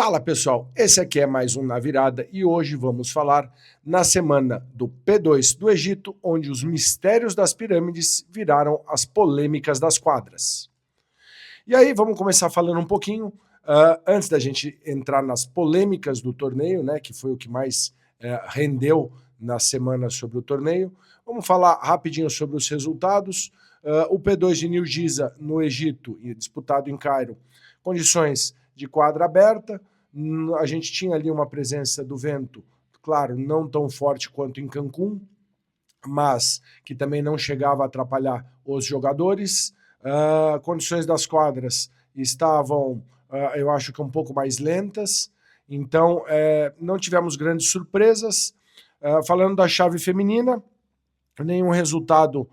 Fala pessoal, esse aqui é mais um Na Virada e hoje vamos falar na semana do P2 do Egito, onde os mistérios das pirâmides viraram as polêmicas das quadras. E aí vamos começar falando um pouquinho, antes da gente entrar nas polêmicas do torneio, né, que foi o que mais rendeu na semana sobre o torneio, vamos falar rapidinho sobre os resultados. O P2 de New Giza, no Egito, disputado em Cairo, condições de quadra aberta, a gente tinha ali uma presença do vento, claro, não tão forte quanto em Cancún, mas que também não chegava a atrapalhar os jogadores. Condições das quadras estavam, eu acho que um pouco mais lentas, então não tivemos grandes surpresas. Falando da chave feminina, nenhum resultado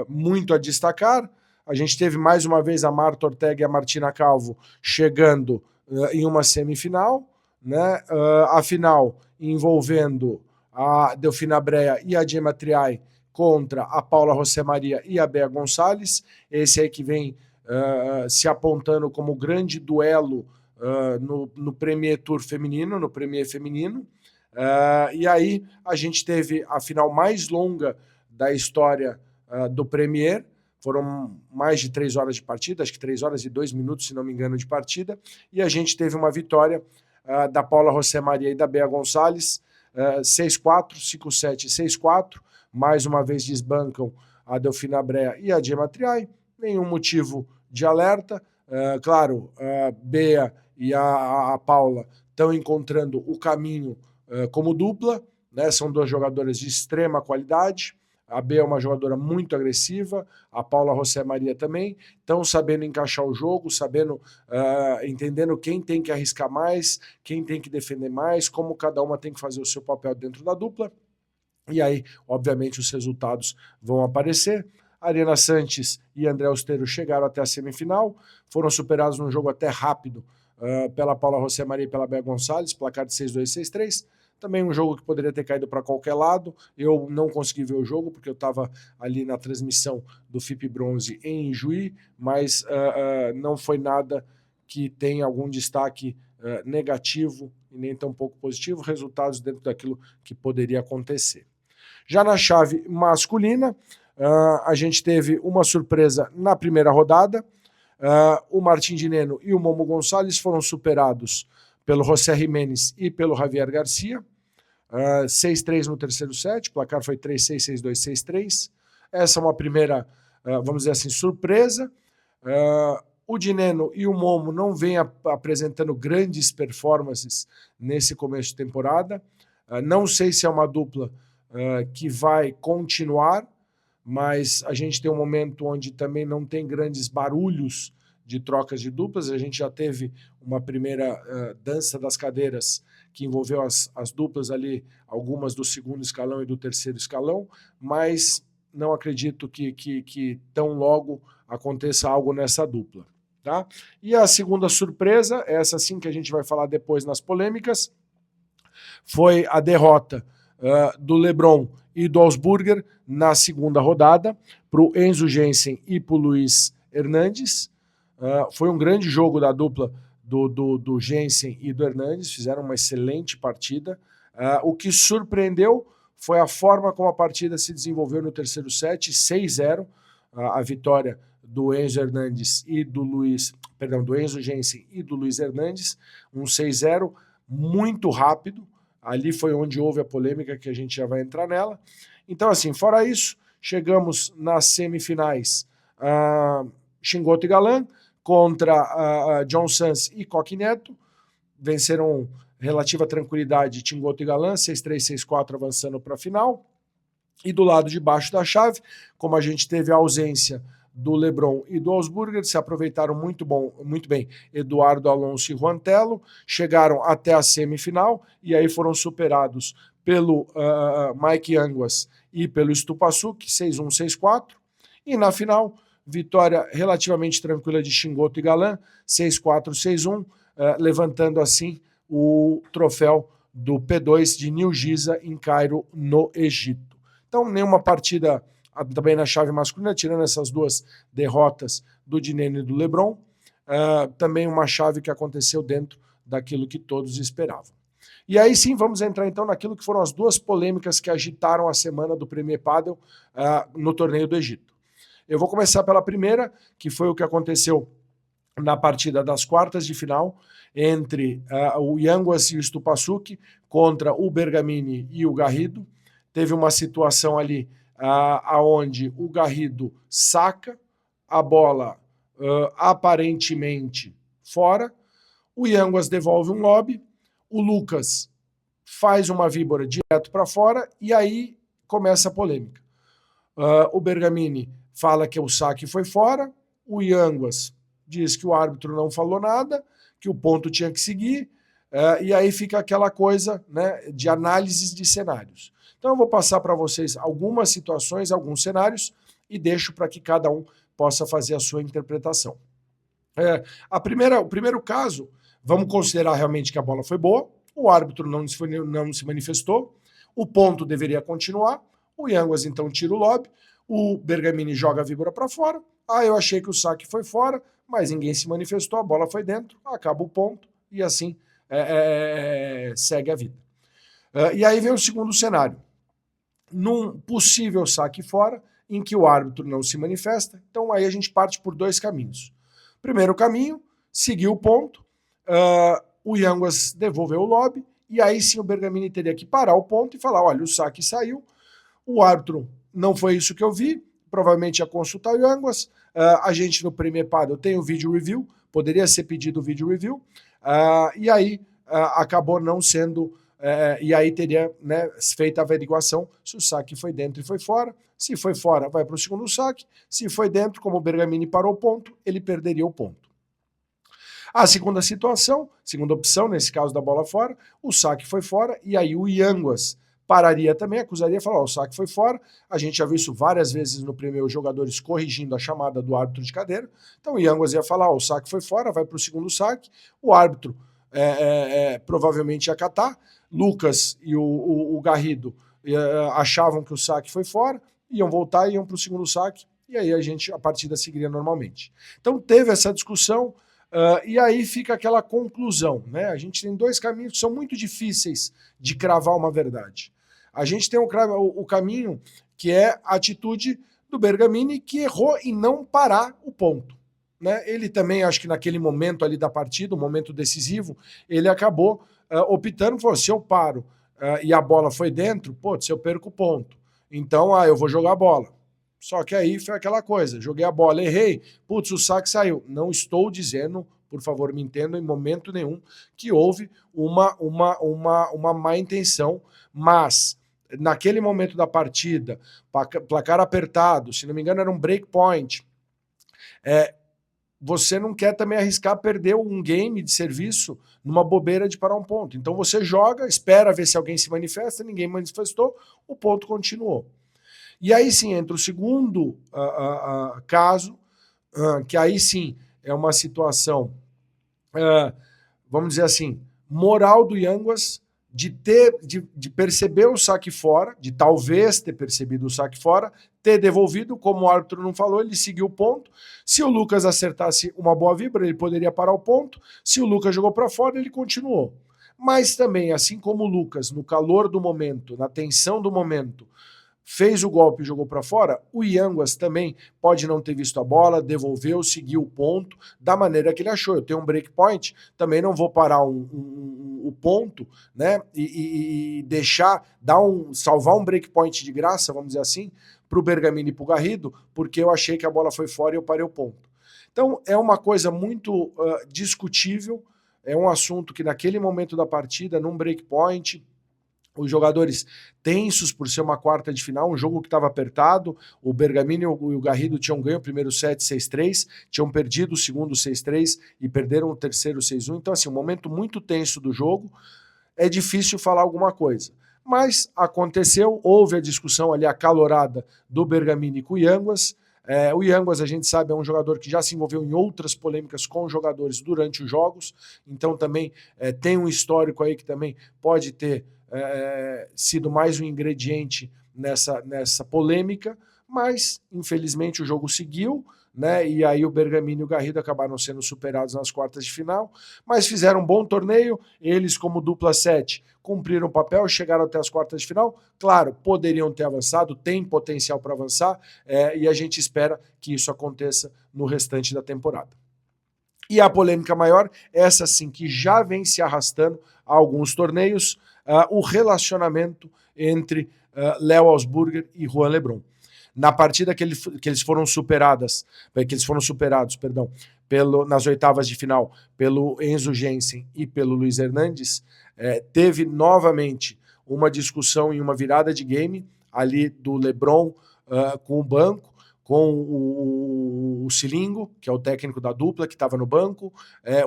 muito a destacar. A gente teve mais uma vez a Marta Ortega e a Martina Calvo chegando em uma semifinal, né? A final envolvendo a Delfina Brea e a Gemma Triay contra a Paula José Maria e a Bea Gonçalves. Esse aí que vem se apontando como grande duelo no Premier Tour feminino, no Premier feminino. E aí a gente teve a final mais longa da história do Premier. Foram mais de 3 horas de partida, acho que 3 horas e 2 minutos, se não me engano, de partida. E a gente teve uma vitória da Paula José Maria e da Bea Gonçalves, 6-4, 5-7 e 6-4. Mais uma vez desbancam a Delfina Brea e a Gemma Triay. Nenhum motivo de alerta. Claro, a Bea e a Paula estão encontrando o caminho como dupla, né? São duas jogadoras de extrema qualidade. A Bea é uma jogadora muito agressiva, a Paula José Maria também, estão sabendo encaixar o jogo, sabendo, entendendo quem tem que arriscar mais, quem tem que defender mais, como cada uma tem que fazer o seu papel dentro da dupla. E aí, obviamente, os resultados vão aparecer. Ariana Sanches e André Osteiro chegaram até a semifinal, foram superados num jogo até rápido pela Paula José Maria e pela Bea Gonçalves, placar de 6-2 e 6-3. Também um jogo que poderia ter caído para qualquer lado. Eu não consegui ver o jogo, porque eu estava ali na transmissão do FIP Bronze em Juí, mas não foi nada que tenha algum destaque negativo e nem tão pouco positivo, resultados dentro daquilo que poderia acontecer. Já na chave masculina, a gente teve uma surpresa na primeira rodada. O Martim Dineno e o Momo Gonçalves foram superados pelo José Jiménez e pelo Javier Garcia. 6-3 no terceiro set, o placar foi 3-6, 6-2, 6-3. Essa é uma primeira, vamos dizer assim, surpresa. O Dineno e o Momo não vêm apresentando grandes performances nesse começo de temporada. Não sei se é uma dupla que vai continuar, mas a gente tem um momento onde também não tem grandes barulhos de trocas de duplas. A gente já teve uma primeira dança das cadeiras que envolveu as duplas ali, algumas do segundo escalão e do terceiro escalão, mas não acredito que tão logo aconteça algo nessa dupla. Tá? E a segunda surpresa, essa sim que a gente vai falar depois nas polêmicas, foi a derrota do LeBron e do Augsburger na segunda rodada para o Enzo Jensen e para o Luiz Hernandes. Foi um grande jogo da dupla do Jensen e do Hernandes, fizeram uma excelente partida. O que surpreendeu foi a forma como a partida se desenvolveu no terceiro set, 6-0, a vitória do Enzo Hernandes e do Enzo Jensen e do Luiz Hernandes, um 6-0 muito rápido. Ali foi onde houve a polêmica, que a gente já vai entrar nela. Então, assim, fora isso, chegamos nas semifinais. Chingoto e Galan contra John Sanz e Coque Neto. Venceram relativa tranquilidade Chingoto e Galan, 6-3, 6-4, avançando para a final. E do lado de baixo da chave, como a gente teve a ausência do LeBron e do Augsburger, se aproveitaram muito bem Eduardo Alonso e Juan Tello, chegaram até a semifinal e aí foram superados pelo Mike Anguas e pelo Stupasuk, 6-1, 6-4. E na final, vitória relativamente tranquila de Chingoto e Galan, 6-4, 6-1, levantando assim o troféu do P2 de New Giza em Cairo, no Egito. Então, nenhuma partida também na chave masculina, tirando essas duas derrotas do Dineno e do LeBron. também uma chave que aconteceu dentro daquilo que todos esperavam. E aí sim, vamos entrar então naquilo que foram as duas polêmicas que agitaram a semana do Premier Padel no torneio do Egito. Eu vou começar pela primeira, que foi o que aconteceu na partida das quartas de final entre o Yanguas e o Stupasuk contra o Bergamini e o Garrido. Teve uma situação ali aonde o Garrido saca a bola aparentemente fora, o Yanguas devolve um lob, o Lucas faz uma víbora direto para fora e aí começa a polêmica. O Bergamini fala que o saque foi fora, o Yanguas diz que o árbitro não falou nada, que o ponto tinha que seguir, e aí fica aquela coisa, né, de análises de cenários. Então eu vou passar para vocês algumas situações, alguns cenários, e deixo para que cada um possa fazer a sua interpretação. O primeiro caso, vamos considerar realmente que a bola foi boa, o árbitro não se manifestou, o ponto deveria continuar, o Yanguas então tira o lob, o Bergamini joga a víbora para fora, eu achei que o saque foi fora, mas ninguém se manifestou, a bola foi dentro, acaba o ponto e assim segue a vida. E aí vem o segundo cenário. Num possível saque fora, em que o árbitro não se manifesta, então aí a gente parte por dois caminhos. Primeiro caminho, seguir o ponto, o Yanguas devolveu o lob, e aí sim o Bergamini teria que parar o ponto e falar, olha, o saque saiu, o árbitro não foi isso que eu vi, provavelmente ia consultar o Yanguas, a gente no Premier Padel tem o vídeo review, poderia ser pedido o vídeo review, e aí acabou não sendo, e aí teria, né, feito a averiguação se o saque foi dentro e foi fora. Se foi fora, vai para o segundo saque, se foi dentro, como o Bergamini parou o ponto, ele perderia o ponto. A segunda situação, segunda opção, nesse caso da bola fora, o saque foi fora, e aí o Yanguas pararia também, acusaria, falar, o saque foi fora, a gente já viu isso várias vezes no primeiro, os jogadores corrigindo a chamada do árbitro de cadeira, então o Yanguas ia falar, o saque foi fora, vai para o segundo saque, o árbitro provavelmente ia acatar, Lucas e o Garrido achavam que o saque foi fora, iam voltar e iam para o segundo saque, e aí a partida seguiria normalmente. Então teve essa discussão, e aí fica aquela conclusão, né? A gente tem dois caminhos que são muito difíceis de cravar uma verdade. A gente tem o caminho que é a atitude do Bergamini, que errou em não parar o ponto. Né? Ele também, acho que naquele momento ali da partida, um momento decisivo, ele acabou optando, falou, se eu paro e a bola foi dentro, se eu perco o ponto. Então, eu vou jogar a bola. Só que aí foi aquela coisa, joguei a bola, errei, o saque saiu. Não estou dizendo, por favor, me entendam em momento nenhum, que houve uma má intenção, mas naquele momento da partida, placar apertado, se não me engano era um break point, você não quer também arriscar perder um game de serviço numa bobeira de parar um ponto. Então você joga, espera ver se alguém se manifesta, ninguém manifestou, o ponto continuou. E aí sim entra o segundo caso, que aí sim é uma situação, vamos dizer assim, moral do Yanguas de perceber o saque fora, de talvez ter percebido o saque fora, ter devolvido, como o árbitro não falou, ele seguiu o ponto. Se o Lucas acertasse uma boa vibra, ele poderia parar o ponto. Se o Lucas jogou para fora, ele continuou. Mas também, assim como o Lucas, no calor do momento, na tensão do momento, fez o golpe e jogou para fora, o Yanguas também pode não ter visto a bola, devolveu, seguiu o ponto da maneira que ele achou. Eu tenho um breakpoint, também não vou parar o ponto, né, e salvar um breakpoint de graça, vamos dizer assim, para o Bergamini e para o Garrido, porque eu achei que a bola foi fora e eu parei o ponto. Então é uma coisa muito discutível, é um assunto que naquele momento da partida, num breakpoint, os jogadores tensos por ser uma quarta de final, um jogo que estava apertado, o Bergamini e o Garrido tinham ganho o primeiro set 6-3, tinham perdido o segundo 6-3 e perderam o terceiro 6-1, então assim, um momento muito tenso do jogo, é difícil falar alguma coisa. Mas aconteceu, houve a discussão ali acalorada do Bergamini com o Yanguas. O Yanguas, a gente sabe, é um jogador que já se envolveu em outras polêmicas com jogadores durante os jogos, então também tem um histórico aí que também pode ter sido mais um ingrediente nessa polêmica, mas infelizmente o jogo seguiu, né? E aí o Bergamini e o Garrido acabaram sendo superados nas quartas de final, mas fizeram um bom torneio, eles como dupla 7 cumpriram o papel, chegaram até as quartas de final, claro, poderiam ter avançado, tem potencial para avançar, e a gente espera que isso aconteça no restante da temporada. E a polêmica maior, essa sim que já vem se arrastando há alguns torneios, o relacionamento entre Léo Auzburger e Juan Lebron. Na partida que eles foram superados, nas oitavas de final pelo Enzo Jensen e pelo Luiz Hernandes, teve novamente uma discussão e uma virada de game ali do Lebron com o banco, com o Cilingo, que é o técnico da dupla, que estava no banco.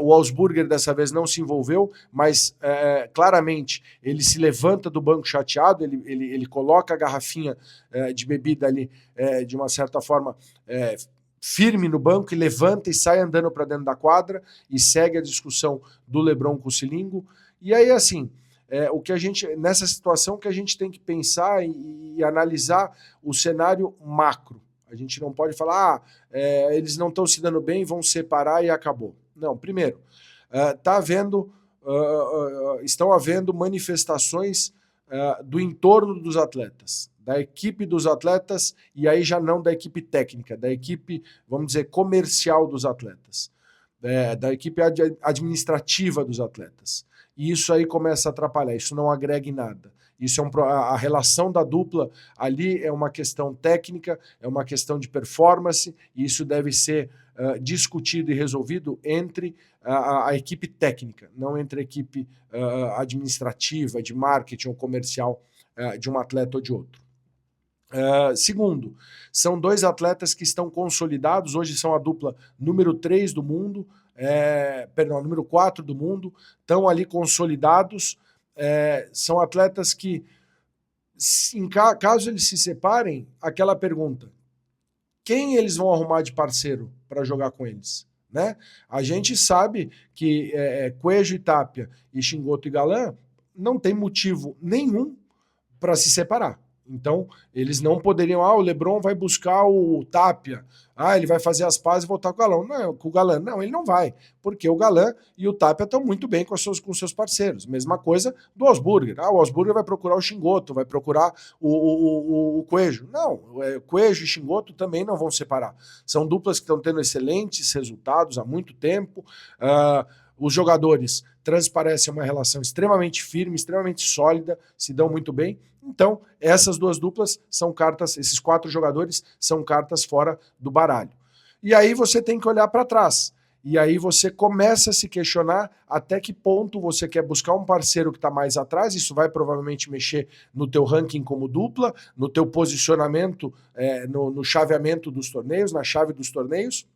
O Auzburger dessa vez não se envolveu, mas claramente ele se levanta do banco chateado, ele coloca a garrafinha de bebida ali, de uma certa forma, firme no banco, e levanta e sai andando para dentro da quadra e segue a discussão do Lebron com o Cilingo. E aí, assim, nessa situação que a gente tem que pensar e analisar o cenário macro. A gente não pode falar, eles não estão se dando bem, vão separar e acabou. Não, primeiro, estão havendo manifestações do entorno dos atletas, da equipe dos atletas, e aí já não da equipe técnica, da equipe, vamos dizer, comercial dos atletas, da equipe administrativa dos atletas. E isso aí começa a atrapalhar, isso não agrega em nada. Isso a relação da dupla ali é uma questão técnica, é uma questão de performance, e isso deve ser discutido e resolvido entre a equipe técnica, não entre a equipe administrativa, de marketing ou comercial de um atleta ou de outro. Segundo, são dois atletas que estão consolidados, hoje são a dupla número 3 do mundo, número 4 do mundo, estão ali consolidados. São atletas que, caso eles se separem, aquela pergunta: quem eles vão arrumar de parceiro para jogar com eles? Né? A gente sabe que Coelho e Tapia e Shingoto e Galan não tem motivo nenhum para se separar. Então, eles não poderiam, o Lebron vai buscar o Tapia, ele vai fazer as pazes e voltar com o Galan. Não, com o Galan. Não, ele não vai, porque o Galan e o Tapia estão muito bem com seus parceiros. Mesma coisa do Auzburger. O Auzburger vai procurar o Shingoto, vai procurar o Coelho. Não, Coelho e Shingoto também não vão separar. São duplas que estão tendo excelentes resultados há muito tempo. Os jogadores transparecem uma relação extremamente firme, extremamente sólida, se dão muito bem. Então, essas duas duplas são cartas, esses 4 jogadores são cartas fora do baralho. E aí você tem que olhar para trás. E aí você começa a se questionar até que ponto você quer buscar um parceiro que está mais atrás. Isso vai provavelmente mexer no teu ranking como dupla, no teu posicionamento, no chaveamento dos torneios, na chave dos torneios.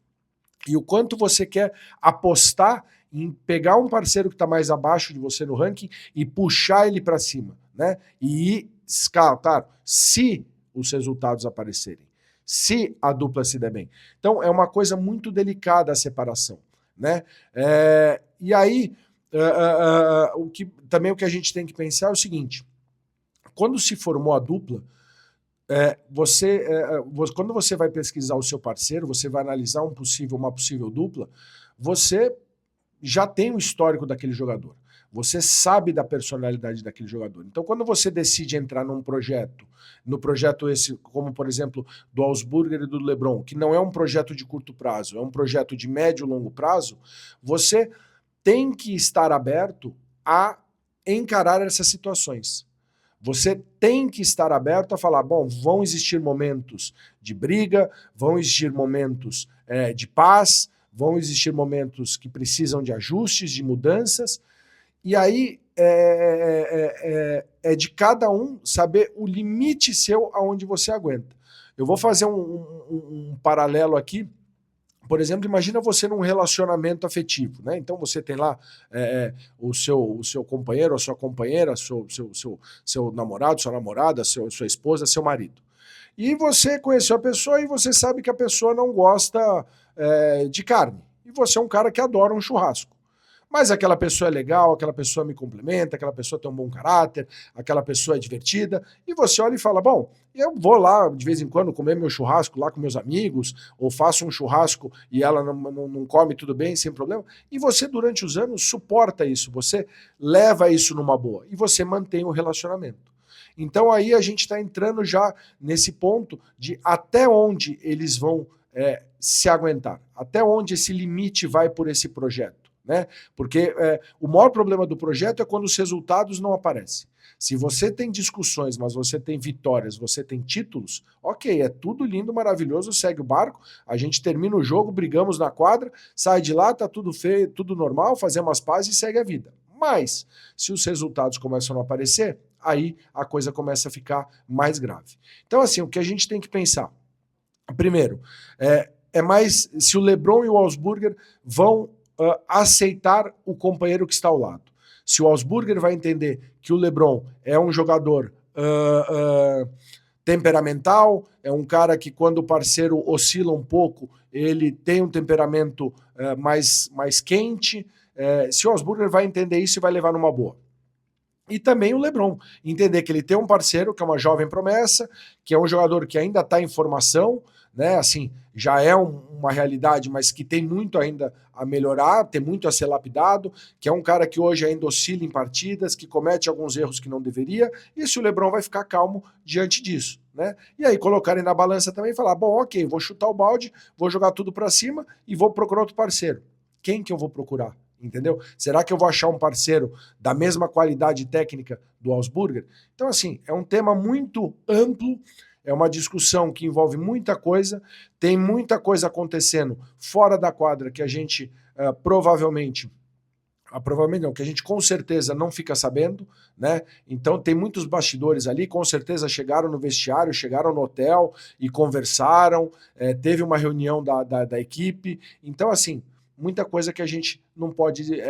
E o quanto você quer apostar em pegar um parceiro que está mais abaixo de você no ranking e puxar ele para cima, né? E escalar, se os resultados aparecerem, se a dupla se der bem. Então é uma coisa muito delicada a separação, né? E aí o que a gente tem que pensar é o seguinte: quando se formou a dupla, quando você vai pesquisar o seu parceiro, você vai analisar uma possível dupla, você já tem o histórico daquele jogador. Você sabe da personalidade daquele jogador. Então, quando você decide entrar no projeto esse, como por exemplo, do Auzburger e do Lebron, que não é um projeto de curto prazo, é um projeto de médio e longo prazo, você tem que estar aberto a encarar essas situações. Você tem que estar aberto a falar, bom, vão existir momentos de briga, vão existir momentos de paz, vão existir momentos que precisam de ajustes, de mudanças, e aí é de cada um saber o limite seu aonde você aguenta. Eu vou fazer um paralelo aqui. Por exemplo, imagina você num relacionamento afetivo, né? Então você tem lá o seu companheiro, a sua companheira, seu namorado, sua namorada, sua esposa, seu marido. E você conheceu a pessoa e você sabe que a pessoa não gosta de carne. E você é um cara que adora um churrasco. Mas aquela pessoa é legal, aquela pessoa me complementa, aquela pessoa tem um bom caráter, aquela pessoa é divertida, e você olha e fala, bom, eu vou lá de vez em quando comer meu churrasco lá com meus amigos, ou faço um churrasco e ela não come tudo bem, sem problema, e você durante os anos suporta isso, você leva isso numa boa, e você mantém o relacionamento. Então aí a gente está entrando já nesse ponto de até onde eles vão se aguentar, até onde esse limite vai por esse projeto. Né? Porque o maior problema do projeto é quando os resultados não aparecem. Se você tem discussões, mas você tem vitórias, você tem títulos, ok, é tudo lindo, maravilhoso, segue o barco, a gente termina o jogo, brigamos na quadra, sai de lá, tá tudo feio, tudo normal, fazemos as pazes e segue a vida. Mas, se os resultados começam a não aparecer, aí a coisa começa a ficar mais grave. Então, assim, o que a gente tem que pensar, primeiro, é mais se o LeBron e o Augsburger vão aceitar o companheiro que está ao lado. Se o Augsburger vai entender que o LeBron é um jogador temperamental, é um cara que quando o parceiro oscila um pouco, ele tem um temperamento mais quente, se o Augsburger vai entender isso e vai levar numa boa. E também o LeBron, entender que ele tem um parceiro que é uma jovem promessa, que é um jogador que ainda está em formação, né? Assim, já é uma realidade, mas que tem muito ainda a melhorar, tem muito a ser lapidado, que é um cara que hoje ainda oscila em partidas, que comete alguns erros que não deveria, e se o LeBron vai ficar calmo diante disso, né? E aí colocarem na balança também e falar, bom, ok, vou chutar o balde, vou jogar tudo para cima e vou procurar outro parceiro. Quem que eu vou procurar? Entendeu? Será que eu vou achar um parceiro da mesma qualidade técnica do Augsburger? Então, assim, é um tema muito amplo, é uma discussão que envolve muita coisa, tem muita coisa acontecendo fora da quadra que a gente provavelmente não, que a gente com certeza não fica sabendo, né? Então tem muitos bastidores ali, com certeza chegaram no vestiário, chegaram no hotel e conversaram, teve uma reunião da equipe, então assim, muita coisa que a gente não pode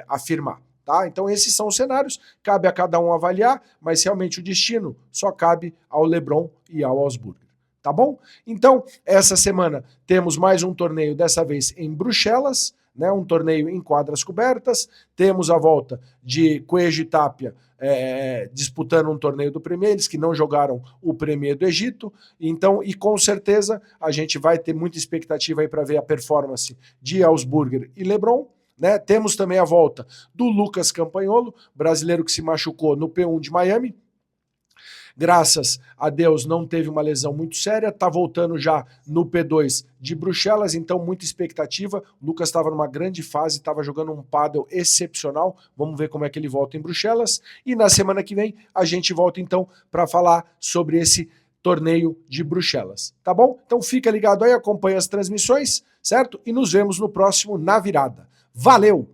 afirmar. Tá? Então esses são os cenários, cabe a cada um avaliar, mas realmente o destino só cabe ao LeBron e ao Augsburger. Tá bom? Então, essa semana temos mais um torneio, dessa vez em Bruxelas, né, um torneio em quadras cobertas, temos a volta de Coelho e Tapia disputando um torneio do Premier, eles que não jogaram o Premier do Egito, então, e com certeza a gente vai ter muita expectativa aí para ver a performance de Augsburger e LeBron, né? Temos também a volta do Lucas Campagnolo, brasileiro que se machucou no P1 de Miami, graças a Deus não teve uma lesão muito séria, está voltando já no P2 de Bruxelas, então muita expectativa. O Lucas estava numa grande fase, estava jogando um pádel excepcional, vamos ver como é que ele volta em Bruxelas, e na semana que vem a gente volta então para falar sobre esse torneio de Bruxelas, tá bom? Então fica ligado aí, acompanha as transmissões, certo? E nos vemos no próximo Na Virada. Valeu!